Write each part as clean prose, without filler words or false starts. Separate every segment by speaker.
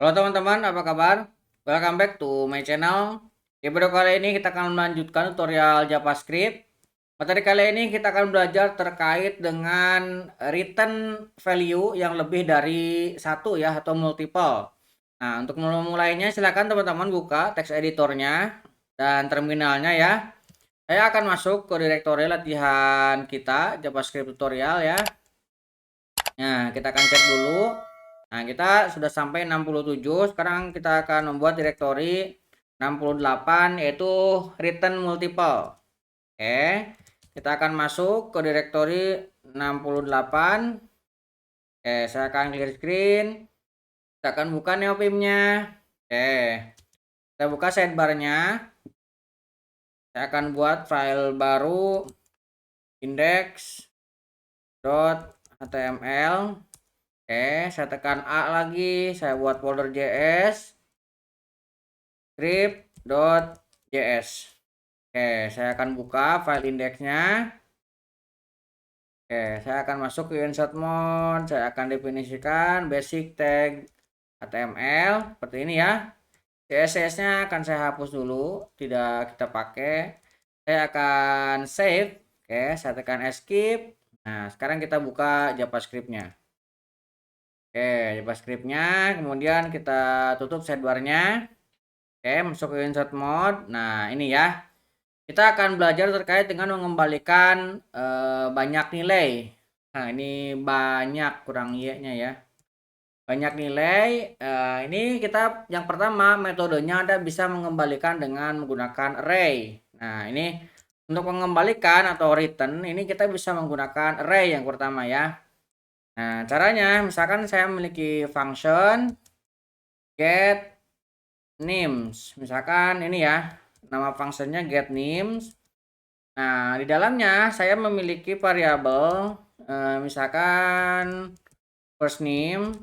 Speaker 1: Halo teman-teman, apa kabar? Welcome back to my channel. Di video kali ini kita akan melanjutkan tutorial JavaScript. Materi kali ini kita akan belajar terkait dengan return value yang lebih dari satu ya, atau multiple. Nah, untuk memulainya silakan teman-teman buka text editornya dan terminalnya ya. Saya akan masuk ke direktori latihan kita, JavaScript tutorial ya. Nah, kita akan cek dulu. Nah, kita sudah sampai 67. Sekarang kita akan membuat direktori 68 yaitu return multiple. Oke. Kita akan masuk ke direktori 68. Oke, saya akan clear screen. Kita akan buka neopimnya. Oke. Kita buka sidebarnya. Saya akan buat file baru index.html. Oke, saya tekan A lagi, saya buat folder JS, script.js. Oke, saya akan buka file indeksnya. Oke, saya akan masuk ke insert mode, saya akan definisikan basic tag HTML seperti ini ya. CSS-nya akan saya hapus dulu, tidak kita pakai. Saya akan save. Oke, saya tekan escape. Nah, sekarang kita buka JavaScript-nya. Oke, JavaScript-nya, kemudian kita tutup sidebar-nya. Oke, masuk ke insert mode. Nah, ini ya. Kita akan belajar terkait dengan mengembalikan banyak nilai. Nah, ini banyak kurang y-nya ya. Banyak nilai. Ini kita yang pertama metodenya Anda bisa mengembalikan dengan menggunakan array. Nah, ini untuk mengembalikan atau return ini kita bisa menggunakan array yang pertama ya. Nah, caranya misalkan saya memiliki function get names. Misalkan ini ya, nama fungsinya get names. Nah, di dalamnya saya memiliki variabel misalkan first name.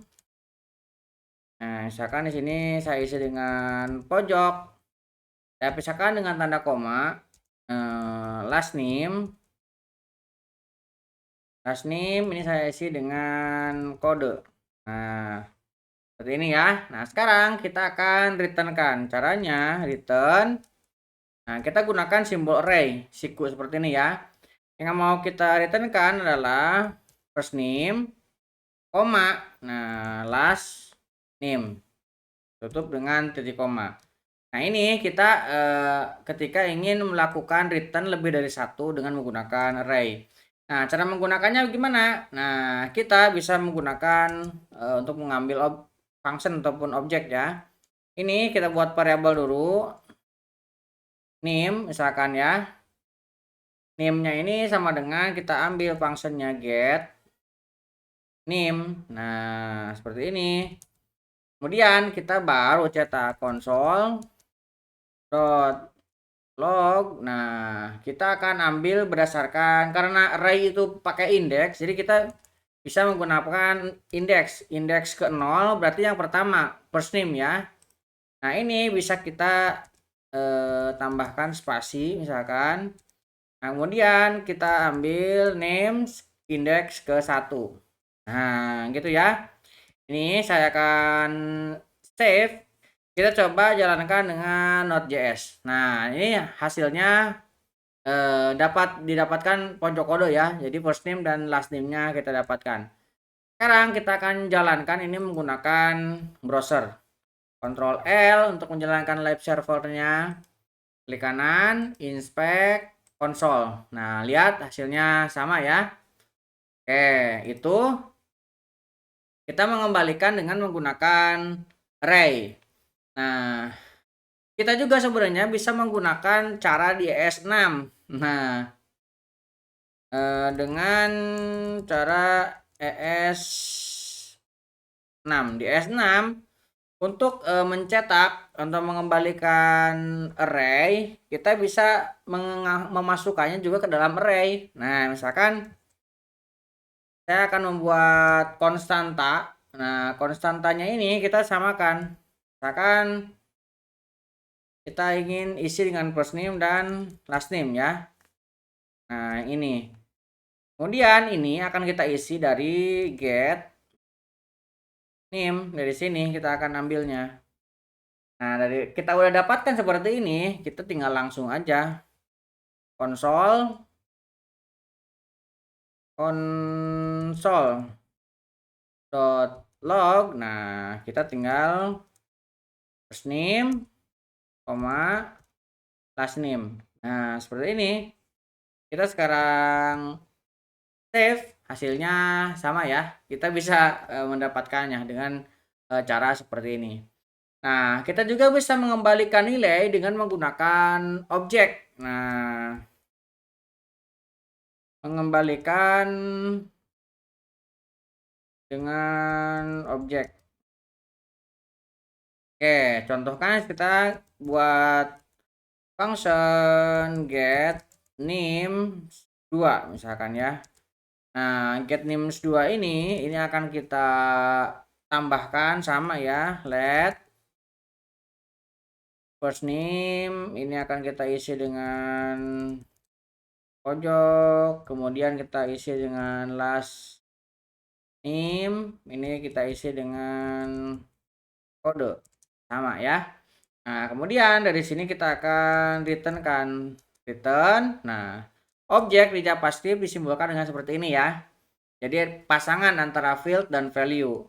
Speaker 1: Nah, misalkan di sini saya isi dengan pojok. Saya pisahkan dengan tanda koma. Last name. Last name ini saya isi dengan kode. Nah, seperti ini ya. Nah, sekarang kita akan returnkan. Caranya return. Nah, kita gunakan simbol array, siku seperti ini ya. Yang mau kita returnkan adalah first name, koma, nah last name, tutup dengan titik koma. Nah, ini kita ketika ingin melakukan return lebih dari satu dengan menggunakan array. Nah, cara menggunakannya gimana? Nah, kita bisa menggunakan untuk mengambil function ataupun objek ya. Ini kita buat variabel dulu. Name misalkan ya. Name-nya ini sama dengan kita ambil fungsinya get name. Nah, seperti ini. Kemudian kita baru cetak console log. Nah, kita akan ambil berdasarkan karena array itu pakai indeks, jadi kita bisa menggunakan indeks ke 0 berarti yang pertama first name ya. Nah, ini bisa kita tambahkan spasi misalkan. Nah, kemudian kita ambil names indeks ke 1. Nah, gitu ya. Ini saya akan save. Kita coba jalankan dengan Node.js. Nah, ini hasilnya dapat didapatkan pojok kode ya. Jadi first name dan last name-nya kita dapatkan. Sekarang kita akan jalankan ini menggunakan browser. Ctrl L untuk menjalankan live servernya. Klik kanan, inspect, console. Nah, lihat hasilnya sama ya. Oke, itu kita mengembalikan dengan menggunakan array. Nah, kita juga sebenarnya bisa menggunakan cara di ES6. Nah, dengan cara ES6. Di ES6 untuk mencetak atau mengembalikan array, kita bisa memasukkannya juga ke dalam array. Nah, misalkan saya akan membuat konstanta. Nah, konstantanya ini kita samakan. Misalkan kita ingin isi dengan first name dan last name ya. Nah, ini. Kemudian ini akan kita isi dari get NIM. Dari sini kita akan ambilnya. Nah, dari kita udah dapatkan seperti ini, kita tinggal langsung aja konsol log. Nah, kita tinggal first name, last name. Nah, seperti ini. Kita sekarang save, hasilnya sama ya. Kita bisa mendapatkannya dengan cara seperti ini. Nah, kita juga bisa mengembalikan nilai dengan menggunakan objek. Nah, mengembalikan dengan objek. Oke, contohkan kita buat function get names 2 misalkan ya. Nah, get names 2 ini akan kita tambahkan sama ya, let first name ini akan kita isi dengan pojok, kemudian kita isi dengan last name ini kita isi dengan kode sama ya. Nah, kemudian dari sini kita akan return. Nah, objek di JavaScript disimbolkan dengan seperti ini ya. Jadi pasangan antara field dan value.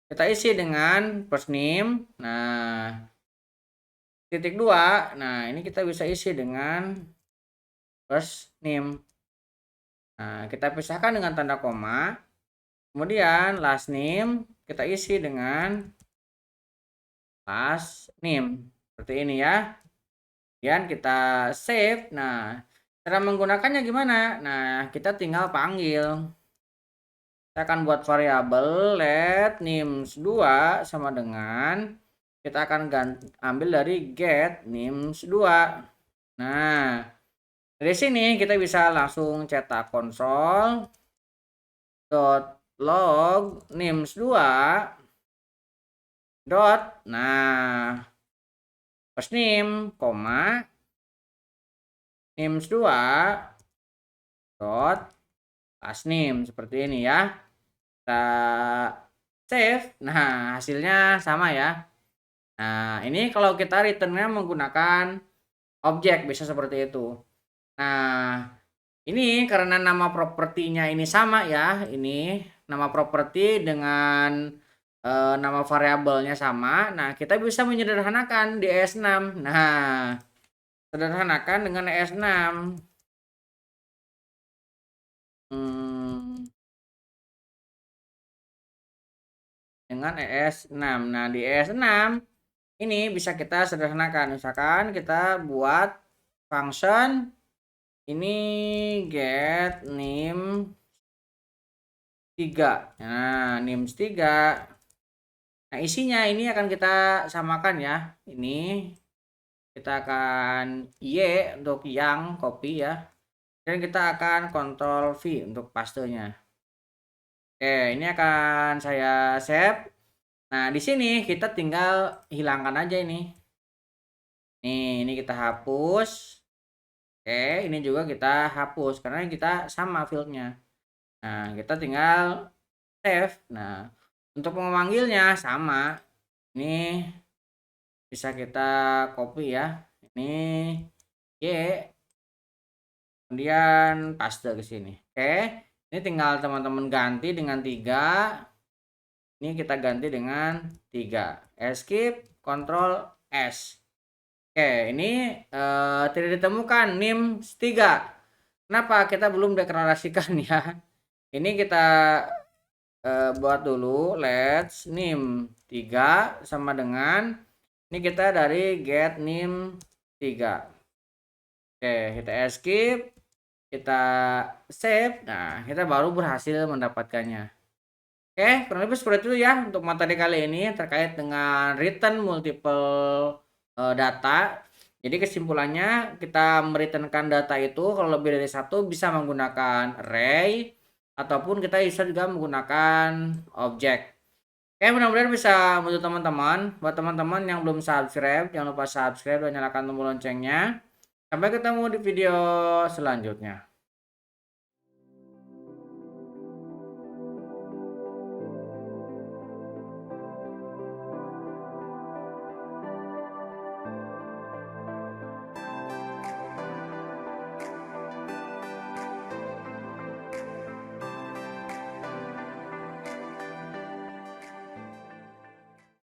Speaker 1: Kita isi dengan first name. Nah, titik 2. Nah, ini kita bisa isi dengan first name. Nah, kita pisahkan dengan tanda koma. Kemudian last name kita isi dengan last name. Seperti ini ya. Kemudian kita save. Nah, cara menggunakannya gimana? Nah, kita tinggal panggil. Kita akan buat variabel let names 2 sama dengan kita akan ambil dari get names 2. Nah, dari sini kita bisa langsung cetak console.log names 2 nah first name, names 2 last name seperti ini ya. Kita save. Nah, hasilnya sama ya. Nah, ini kalau kita returnnya menggunakan objek bisa seperti itu. Nah, ini karena nama propertinya ini sama ya. Ini nama properti dengan nama variabelnya sama. Nah, kita bisa menyederhanakan di ES6. Nah, sederhanakan dengan ES6. Dengan ES6. Nah, di ES6 ini bisa kita sederhanakan. Misalkan kita buat function ini get name 3. Nah, names 3. Nah, isinya ini akan kita samakan ya. Ini kita akan Y untuk yang copy ya. Dan kita akan Ctrl V untuk pastenya. Oke, ini akan saya save. Nah, di sini kita tinggal hilangkan aja ini. Nih, ini kita hapus. Oke, ini juga kita hapus karena kita sama fieldnya. Nah, kita tinggal save. Nah, untuk memanggilnya sama. Ini bisa kita copy ya. Ini Y. Kemudian paste ke sini. Oke. Ini tinggal teman-teman ganti dengan 3. Ini kita ganti dengan 3. Escape, Ctrl S. Oke, ini tidak ditemukan NIM 3. Kenapa kita belum deklarasikan ya? Ini kita buat dulu let's NIM 3 sama dengan ini kita dari get NIM 3. Oke, kita escape, kita save. Nah, kita baru berhasil mendapatkannya. Oke, kurang lebih seperti itu ya untuk materi kali ini terkait dengan return multiple data. Jadi kesimpulannya kita mereturnkan data itu kalau lebih dari satu bisa menggunakan array ataupun kita bisa juga menggunakan objek. Oke, mudah-mudahan bisa membantu teman-teman. Buat teman-teman yang belum subscribe, jangan lupa subscribe dan nyalakan tombol loncengnya. Sampai ketemu di video selanjutnya.